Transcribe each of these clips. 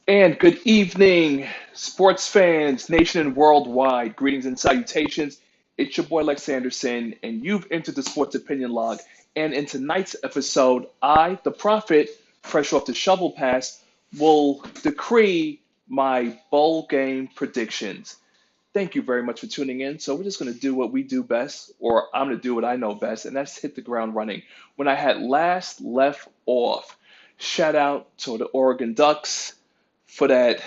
And good evening, sports fans, nation and worldwide. Greetings and salutations. It's your boy Lex Anderson, and you've entered the Sports Opinion Log. And in tonight's episode, I, the Prophet, fresh off the shovel pass, will decree my bowl game predictions. Thank you very much for tuning in. So we're just going to do what we do best, or I'm going to do what I know best, and that's hit the ground running. When I had last left off, shout out to the Oregon Ducks for that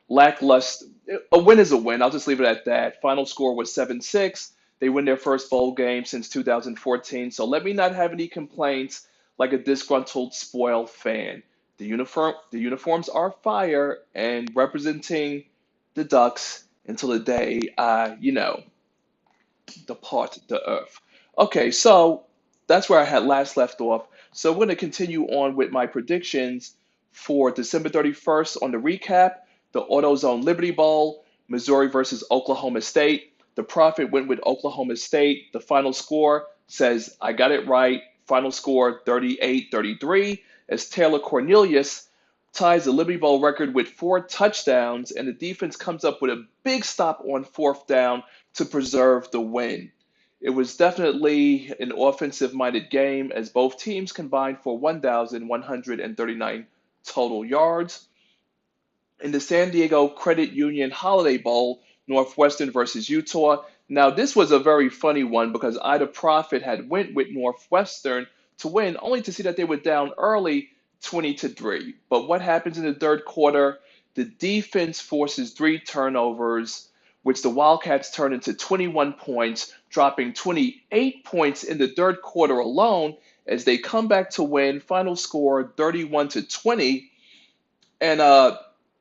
lackluster. A win is a win. I'll just leave it at that. Final score was 7-6. They win their first bowl game since 2014. So let me not have any complaints like a disgruntled, spoiled fan. The uniforms are fire and representing the Ducks until the day I depart the earth. Okay, so that's where I had last left off. So we're going to continue on with my predictions for December 31st on the recap, the AutoZone Liberty Bowl, Missouri versus Oklahoma State. The Prophet went with Oklahoma State. The final score says I got it right. Final score 38-33 as Taylor Cornelius ties the Liberty Bowl record with 4 touchdowns, and the defense comes up with a big stop on fourth down to preserve the win. It was definitely an offensive minded game as both teams combined for 1,139 total yards. In the San Diego Credit Union Holiday Bowl, Northwestern versus Utah. Now, this was a very funny one because Ida Profit had went with Northwestern to win, only to see that they were down early 20-3. But what happens in the third quarter? The defense forces 3 turnovers, which the Wildcats turn into 21 points, dropping 28 points in the third quarter alone as they come back to win. Final score 31-20. And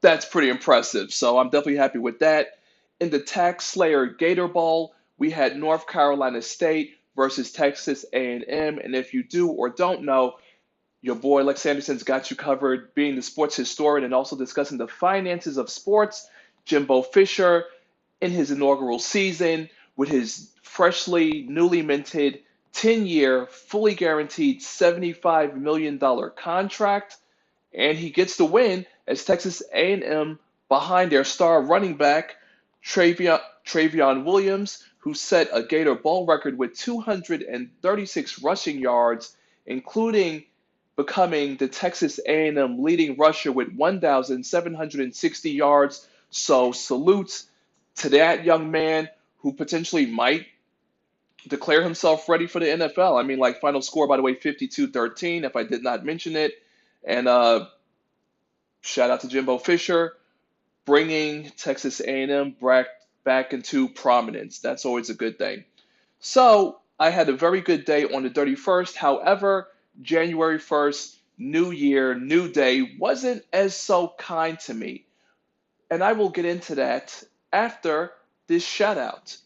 that's pretty impressive. So I'm definitely happy with that. In the Tax Slayer Gator Bowl, we had North Carolina State versus Texas A&M. And if you do or don't know, your boy Lex Anderson's got you covered, being the sports historian and also discussing the finances of sports. Jimbo Fisher in his inaugural season with his newly minted 10-year, fully guaranteed $75 million contract, and he gets the win as Texas A&M behind their star running back Travion Williams, who set a Gator Bowl record with 236 rushing yards, including becoming the Texas A&M leading rusher with 1,760 yards. So salutes to that young man who potentially might declare himself ready for the NFL. I mean, like final score, by the way, 52-13, if I did not mention it. And shout out to Jimbo Fisher, bringing Texas A&M back into prominence. That's always a good thing. So I had a very good day on the 31st. However, January 1st, new year, new day, wasn't as so kind to me. And I will get into that after this shout out.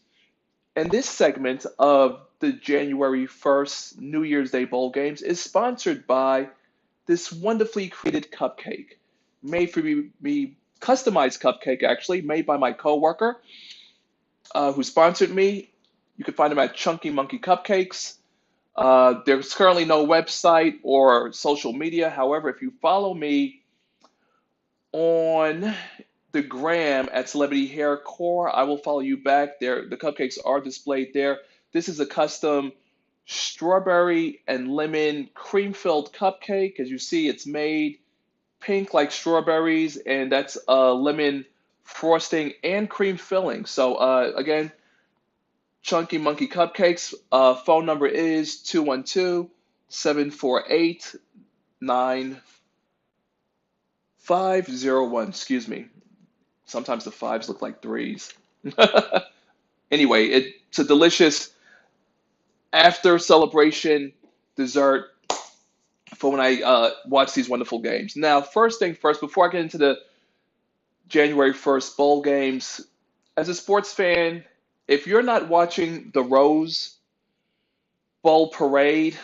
And this segment of the January 1st New Year's Day Bowl games is sponsored by this wonderfully created cupcake. Made for me customized cupcake, actually, made by my coworker who sponsored me. You can find them at Chunky Monkey Cupcakes. There's currently no website or social media. However, if you follow me on the gram at Celebrity Hair Core, I will follow you back there. The cupcakes are displayed there. This is a custom strawberry and lemon cream-filled cupcake. As you see, it's made pink like strawberries, and that's lemon frosting and cream filling. So again, Chunky Monkey Cupcakes. Phone number is 212-748-9501. Excuse me. Sometimes the fives look like threes. Anyway, it's a delicious after celebration dessert for when I watch these wonderful games. Now, first thing first, before I get into the January 1st bowl games, as a sports fan, if you're not watching the Rose Bowl parade,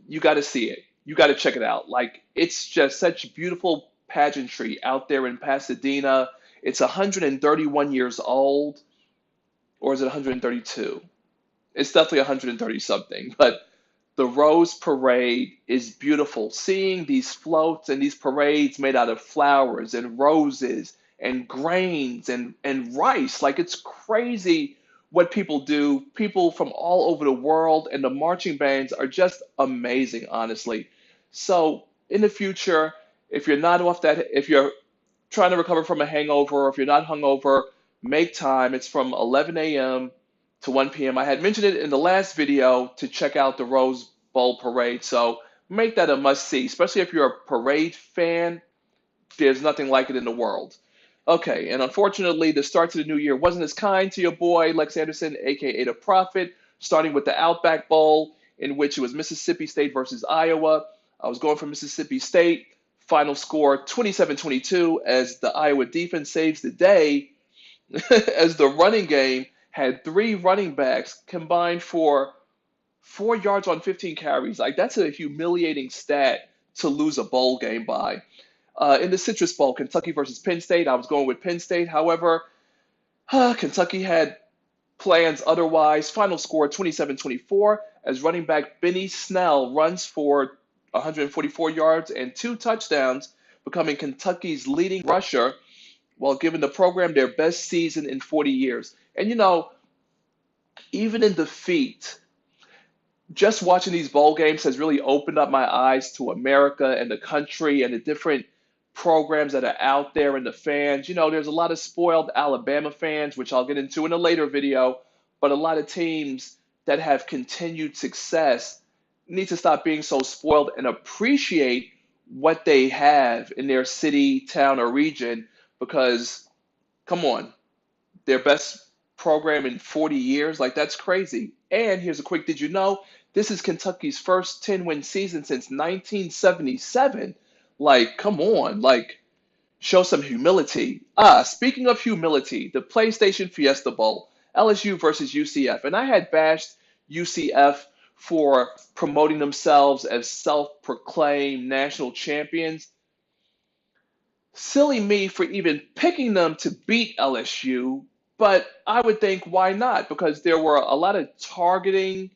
you got to see it. You got to check it out. Like, it's just such beautiful pageantry out there in Pasadena. It's 131 years old, or is it 132? It's definitely 130 something, but The Rose Parade is beautiful. Seeing these floats and these parades made out of flowers and roses and grains and rice. Like it's crazy what people do. People from all over the world and the marching bands are just amazing, honestly. So in the future, if you're trying to recover from a hangover, or if you're not hungover, make time. It's from 11 a.m. to 1 p.m. I had mentioned it in the last video to check out the Rose Bowl parade, so make that a must see, especially if you're a parade fan. There's nothing like it in the world. Okay, and unfortunately, the start to the new year wasn't as kind to your boy, Lex Anderson, aka The Prophet, starting with the Outback Bowl, in which it was Mississippi State versus Iowa. I was going for Mississippi State. Final score 27-22 as the Iowa defense saves the day, as the running game had three running backs combined for 4 yards on 15 carries. Like, that's a humiliating stat to lose a bowl game by. In the Citrus Bowl, Kentucky versus Penn State, I was going with Penn State. However, Kentucky had plans otherwise. Final score 27-24 as running back Benny Snell runs for 144 yards and 2 touchdowns, becoming Kentucky's leading rusher while giving the program their best season in 40 years. And even in defeat, just watching these bowl games has really opened up my eyes to America and the country and the different programs that are out there and the fans. There's a lot of spoiled Alabama fans, which I'll get into in a later video, but a lot of teams that have continued success need to stop being so spoiled and appreciate what they have in their city, town, or region, because, come on, their best program in 40 years, like that's crazy. And here's a quick, did you know this is Kentucky's first 10-win season since 1977? Like, come on, like, show some humility. Speaking of humility, the PlayStation Fiesta Bowl, LSU versus UCF. And I had bashed UCF for promoting themselves as self-proclaimed national champions. Silly me for even picking them to beat LSU, but I would think, why not? Because there were a lot of targeting,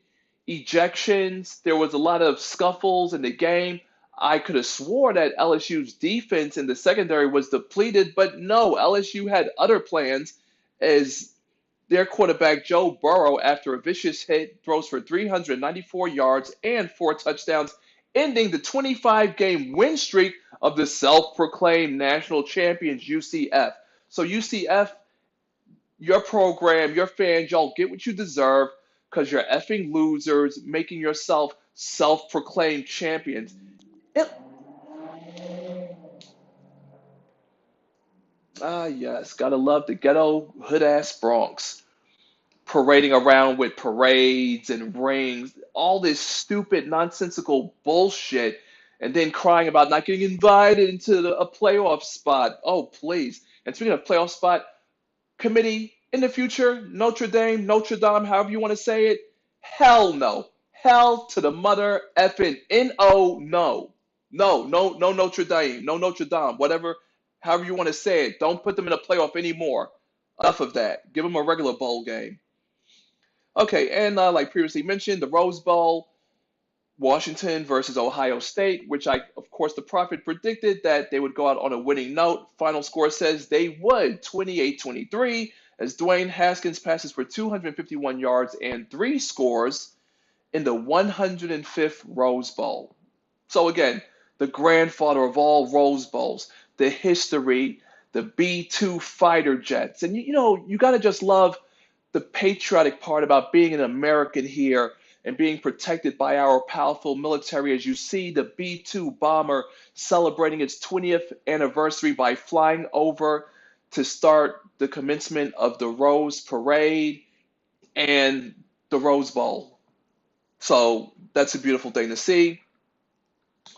ejections, there was a lot of scuffles in the game. I could have swore that LSU's defense in the secondary was depleted, but no, LSU had other plans as their quarterback, Joe Burrow, after a vicious hit, throws for 394 yards and 4 touchdowns, ending the 25-game win streak of the self-proclaimed national champions, UCF. So UCF, your program, your fans, y'all get what you deserve because you're effing losers, making yourself self-proclaimed champions. It, yes, gotta love the ghetto hood-ass Bronx, parading around with parades and rings, all this stupid, nonsensical bullshit, and then crying about not getting invited into a playoff spot. Oh, please. And speaking of playoff spot, committee in the future, Notre Dame, however you want to say it, hell no. Hell to the mother effing no. No Notre Dame, no Notre Dame, whatever, however you want to say it. Don't put them in a playoff anymore. Enough of that. Give them a regular bowl game. Okay, and like previously mentioned, the Rose Bowl, Washington versus Ohio State, which of course, the Prophet predicted that they would go out on a winning note. Final score says they would, 28-23, as Dwayne Haskins passes for 251 yards and 3 scores in the 105th Rose Bowl. So again, the grandfather of all Rose Bowls, the history, the B-2 fighter jets. And you got to just love the patriotic part about being an American here and being protected by our powerful military, as you see the B-2 bomber celebrating its 20th anniversary by flying over to start the commencement of the Rose Parade and the Rose Bowl. So that's a beautiful thing to see.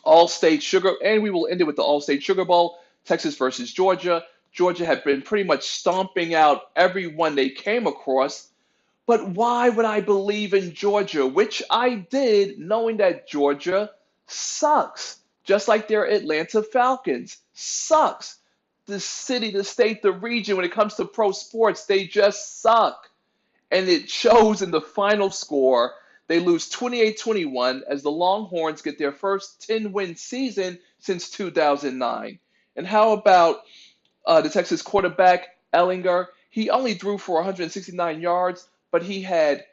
All-State Sugar, and we will end it with the All-State Sugar Bowl, Texas versus Georgia. Georgia had been pretty much stomping out everyone they came across. But why would I believe in Georgia? Which I did, knowing that Georgia sucks. Just like their Atlanta Falcons. Sucks. The city, the state, the region, when it comes to pro sports, they just suck. And it shows in the final score. They lose 28-21 as the Longhorns get their first 10-win season since 2009. And how about the Texas quarterback, Ellinger? He only threw for 169 yards, but he had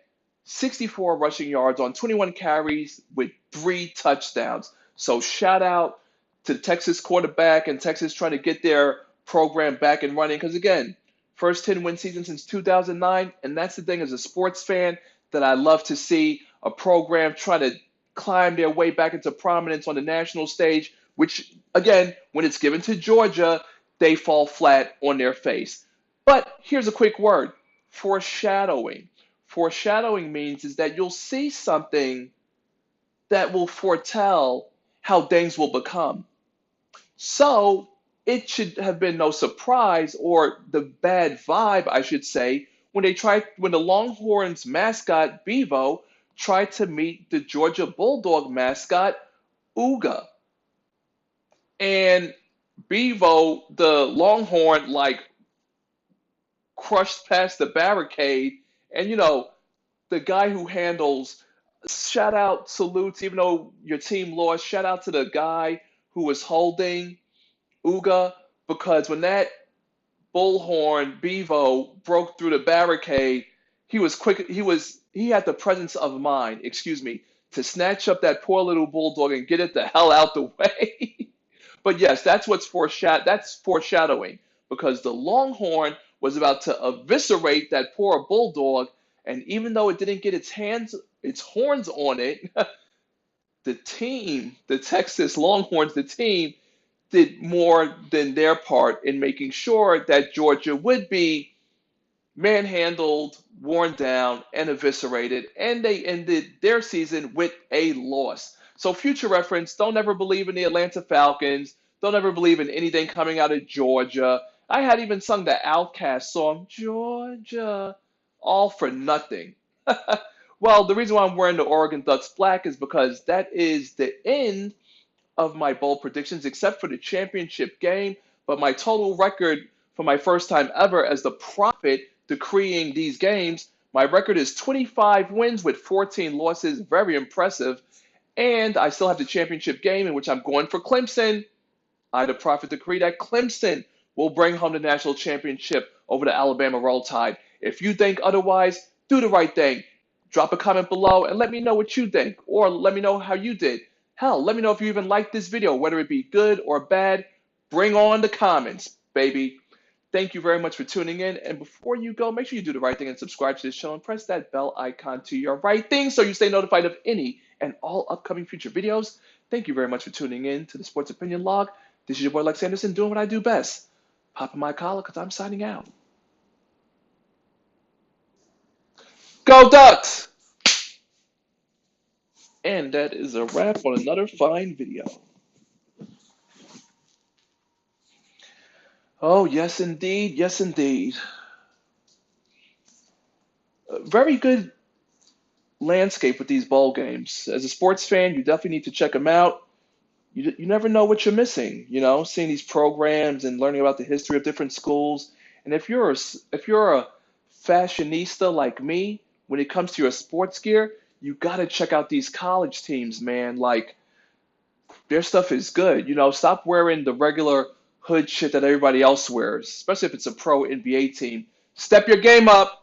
64 rushing yards on 21 carries with 3 touchdowns. So shout out to the Texas quarterback and Texas trying to get their program back and running. Because again, first 10-win season since 2009, and that's the thing as a sports fan that I love to see a program try to climb their way back into prominence on the national stage, which again, when it's given to Georgia, they fall flat on their face. But here's a quick word: foreshadowing. Foreshadowing means is that you'll see something that will foretell how things will become. So it should have been no surprise, or the bad vibe, I should say, when the Longhorns mascot Bevo tried to meet the Georgia Bulldog mascot Uga. And Bevo, the Longhorn, like crushed past the barricade. And the guy who handles shout out salutes, even though your team lost, shout out to the guy who was holding Uga, because when that bullhorn Bevo broke through the barricade, he was quick. He had the presence of mind, excuse me, to snatch up that poor little bulldog and get it the hell out the way. But yes, that's foreshadowing, because the Longhorn was about to eviscerate that poor bulldog, and even though it didn't get its horns on it, the Texas Longhorns, the team did more than their part in making sure that Georgia would be manhandled, worn down, and eviscerated, and they ended their season with a loss. So, future reference: don't ever believe in the Atlanta Falcons. Don't ever believe in anything coming out of Georgia. I had even sung the Outkast song, Georgia, all for nothing. Well, the reason why I'm wearing the Oregon Ducks black is because that is the end of my bold predictions, except for the championship game. But my total record for my first time ever as the prophet decreeing these games, my record is 25 wins with 14 losses. Very impressive. And I still have the championship game in which I'm going for Clemson. I, the prophet, decree that Clemson will bring home the national championship over the Alabama Roll Tide. If you think otherwise, do the right thing. Drop a comment below and let me know what you think, or let me know how you did. Hell, let me know if you even liked this video, whether it be good or bad. Bring on the comments, baby. Thank you very much for tuning in. And before you go, make sure you do the right thing and subscribe to this channel and press that bell icon to your right thing so you stay notified of any and all upcoming future videos. Thank you very much for tuning in to the Sports Opinion Log. This is your boy Lex Anderson doing what I do best. Popping my collar because I'm signing out. Go Ducks! And that is a wrap on another fine video. Oh, yes, indeed. Yes, indeed. Very good landscape with these bowl games. As a sports fan, you definitely need to check them out. You never know what you're missing, seeing these programs and learning about the history of different schools. And if you're a fashionista like me, when it comes to your sports gear, you got to check out these college teams, man. Like, their stuff is good. Stop wearing the regular hood shit that everybody else wears, especially if it's a pro NBA team. Step your game up.